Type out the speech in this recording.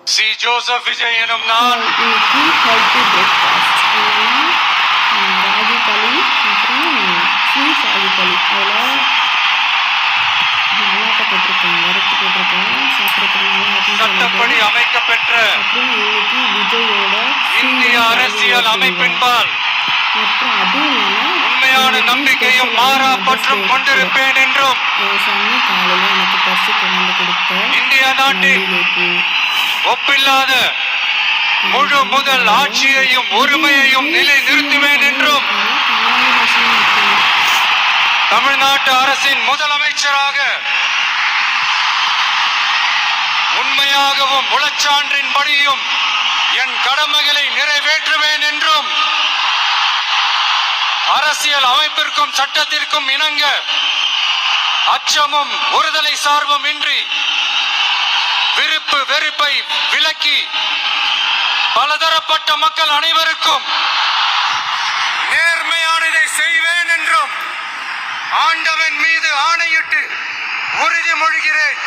C Joseph Vijay எனும் நான் இன்னைக்கு ஹெல்த்தி பிரேக்ஃபாஸ்ட் ராகி களி அப்புறம் ஸ்வீட் ராகி களி அதில் நல்லாட்ட போட்டிருக்கேன், வறுத்து போட்டிருக்கேன், சாப்பிட்றதுக்கு நல்லா இருக்குன்னு சட்டப்படி சொல்லிட்டு. அமைக்கப்பெற்ற அப்புறம் இன்னைக்கு விஜயோட இந்திய அரசியல் அமைப்பின்பால் அப்புறம் அதுவும் இல்லாமல் உண்மையான நம்பிக்கையும் மாறா பற்றும் கொண்டிருப்பேன் என்றும் என் சாமி காலையில் எனக்கு பரிசு கொண்டு வந்து கொடுத்த இந்திய நாட்டின் மல்லிகைப்பூ ஒப்பில்லாத முழு முதல் ஆட்சியையும் உரிமையையும் நிலை நிறுத்துவேன் என்றும் தமிழ்நாட்டு அரசின் முதலமைச்சராக உண்மையாகவும் உளச்சான்றின்படியும் என் கடமைகளை நிறைவேற்றுவேன் என்றும் அரசியல் அமைப்பிற்கும் சட்டத்திற்கும் இணங்க அச்சமும் ஒருதலை சார்பும் இன்றி விருப்பு வெறுப்பை விலக்கி பலதரப்பட்ட மக்கள் அனைவருக்கும் நேர்மையானதை செய்வேன் என்றும் ஆண்டவன் மீது ஆணையிட்டு உறுதிமொழிகிறேன்.